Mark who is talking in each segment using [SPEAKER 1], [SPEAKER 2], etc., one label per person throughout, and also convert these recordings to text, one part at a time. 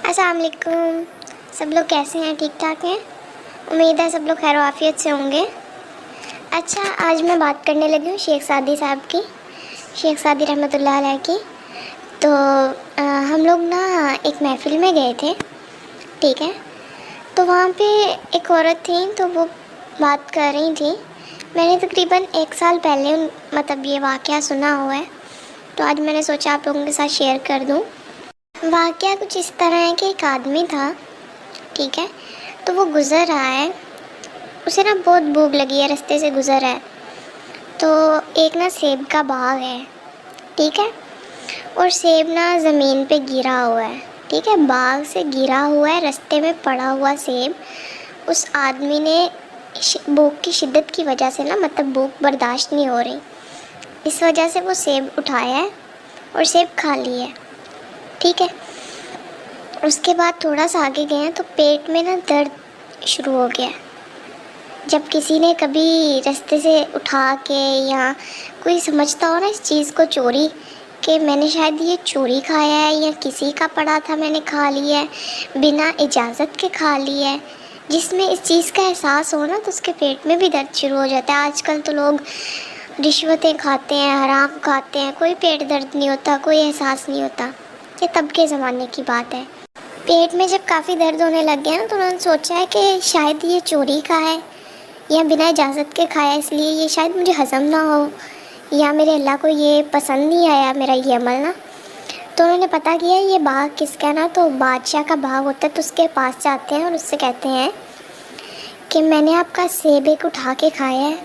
[SPEAKER 1] अस्सलाम वालेकुम। सब लोग कैसे हैं? ठीक ठाक हैं? उम्मीद है सब लोग खैर आफियत से होंगे। अच्छा, आज मैं बात करने लगी हूँ शेख सादी साहब की, शेख सादी रहमतुल्लाह अलैह की। तो हम लोग ना एक महफ़िल में गए थे, ठीक है। तो वहाँ पे एक औरत थी, तो वो बात कर रही थी। मैंने तकरीबन 1 साल पहले मतलब ये वाक़या सुना हुआ है, तो आज मैंने सोचा आप लोगों के साथ शेयर कर दूँ। वाक़या कुछ इस तरह है कि एक आदमी था, ठीक है। तो वो गुज़र रहा है, उसे ना बहुत भूख लगी है, रास्ते से गुज़र रहा है। तो एक ना सेब का बाग है, ठीक है। और सेब ना ज़मीन पे गिरा हुआ है, ठीक है। बाग से गिरा हुआ है, रास्ते में पड़ा हुआ सेब। उस आदमी ने भूख की शिद्दत की वजह से ना, मतलब भूख बर्दाश्त नहीं हो रही, इस वजह से वो सेब उठाया है और सेब खा लिया है, ठीक है। उसके बाद थोड़ा सा आगे गए तो पेट में ना दर्द शुरू हो गया। जब किसी ने कभी रास्ते से उठा के, या कोई समझता हो ना इस चीज़ को चोरी, कि मैंने शायद ये चोरी खाया है या किसी का पड़ा था मैंने खा लिया है, बिना इजाज़त के खा लिया है, जिसमें इस चीज़ का एहसास हो ना, तो उसके पेट में भी दर्द शुरू हो जाता है। आजकल तो लोग रिश्वतें खाते हैं, हराम खाते हैं, कोई पेट दर्द नहीं होता, कोई एहसास नहीं होता। ये तब के ज़माने की बात है। पेट में जब काफ़ी दर्द होने लग गया ना, तो उन्होंने सोचा है कि शायद ये चोरी का है या बिना इजाज़त के खाया, इसलिए ये शायद मुझे हज़म ना हो, या मेरे अल्लाह को ये पसंद नहीं आया मेरा ये अमल ना। तो उन्होंने पता किया ये बाग किसका ना, तो बादशाह का बाग होता है। तो उसके पास जाते हैं और उससे कहते हैं कि मैंने आपका सेब एक उठा के खाया है,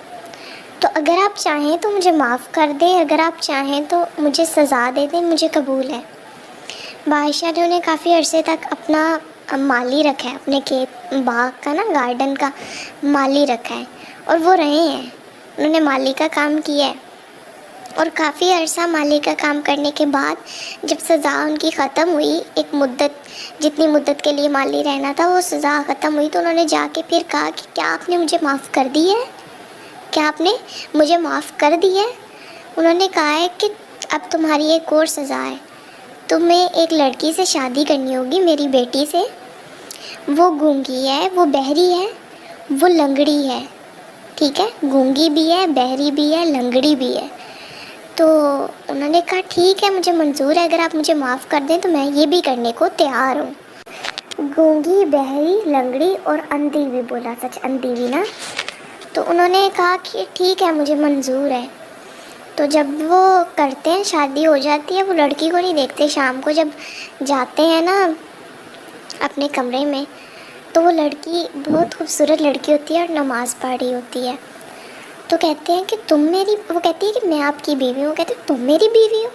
[SPEAKER 1] तो अगर आप चाहें तो मुझे माफ़ कर दें, अगर आप चाहें तो मुझे सज़ा दे दें, मुझे कबूल है। बादशाह ने उन्हें काफ़ी अरसे तक अपना माली रखा है, अपने खेत बाग का ना, गार्डन का माली रखा है, और वो रहे हैं, उन्होंने माली का काम किया है। और काफ़ी अरसा माली का काम करने के बाद जब सज़ा उनकी ख़त्म हुई, एक मुद्दत, जितनी मुद्दत के लिए माली रहना था वो सज़ा ख़त्म हुई, तो उन्होंने जाके फिर कहा कि क्या आपने मुझे माफ़ कर दिया है, क्या आपने मुझे माफ़ कर दिया है। उन्होंने कहा है कि अब तुम्हारी एक और सज़ा है, तुम्हें एक लड़की से शादी करनी होगी, मेरी बेटी से। वो गूंगी है, वो बहरी है, वो लंगड़ी है, ठीक है। गूंगी भी है, बहरी भी है, लंगड़ी भी है। तो उन्होंने कहा ठीक है, मुझे मंजूर है, अगर आप मुझे माफ़ कर दें तो मैं ये भी करने को तैयार हूँ। गूंगी, बहरी, लंगड़ी और अंधी भी, बोला सच, अंधी भी ना। तो उन्होंने कहा कि ठीक है, मुझे मंजूर है। तो जब वो करते हैं, शादी हो जाती है, वो लड़की को नहीं देखते। शाम को जब जाते हैं ना अपने कमरे में, तो वो लड़की बहुत खूबसूरत लड़की होती है और नमाज़ पढ़ रही होती है। तो कहते हैं कि तुम मेरी, वो कहती है कि मैं आपकी बीवी हूँ। कहते हैं तुम मेरी बीवी हो?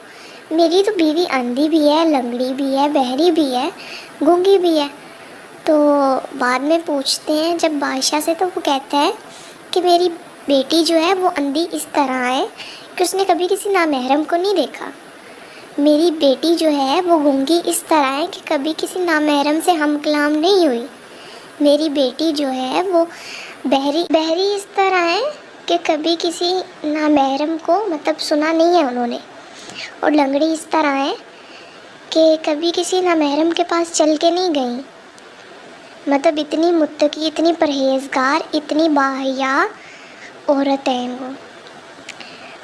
[SPEAKER 1] मेरी तो बीवी अंधी भी है, लंगड़ी भी है, बहरी भी है, गूंगी भी है। तो बाद में पूछते हैं जब बादशाह से, तो वो कहता है कि मेरी बेटी जो है वो अंधी इस तरह है कि उसने कभी किसी नामहरम को नहीं देखा। मेरी बेटी जो है वो गूंगी इस तरह है कि कभी किसी नामहरम से हम कलाम नहीं हुई। मेरी बेटी जो है वो बहरी इस तरह है कि कभी किसी नामहरम को मतलब सुना नहीं है उन्होंने। और लंगड़ी इस तरह है कि कभी किसी नामहरम के पास चल के नहीं गई। मतलब इतनी मुत्तकी, इतनी परहेज़गार, इतनी बाहया औरत है वो।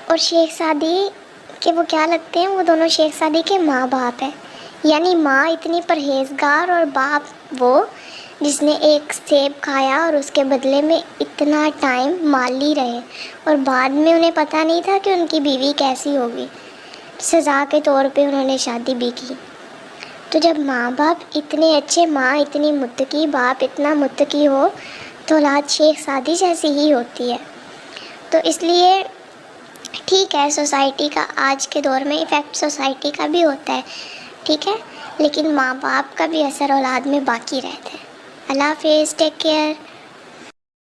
[SPEAKER 1] और शेख सादी के वो क्या लगते हैं, वो दोनों शेख सादी के माँ बाप हैं। यानी माँ इतनी परहेज़गार और बाप वो जिसने एक सेब खाया और उसके बदले में इतना टाइम माली रहे, और बाद में उन्हें पता नहीं था कि उनकी बीवी कैसी होगी। सज़ा के तौर पे उन्होंने शादी भी की। तो जब माँ बाप इतने अच्छे, माँ इतनी मुत्तकी, बाप इतना मुत्तकी हो, तो औलाद शेख सादी जैसी ही होती है। तो इसलिए ठीक है, सोसाइटी का आज के दौर में इफ़ेक्ट सोसाइटी का भी होता है, ठीक है, लेकिन माँ बाप का भी असर औलाद में बाकी रहता है। अल्लाह हाफ़िज़, टेक केयर।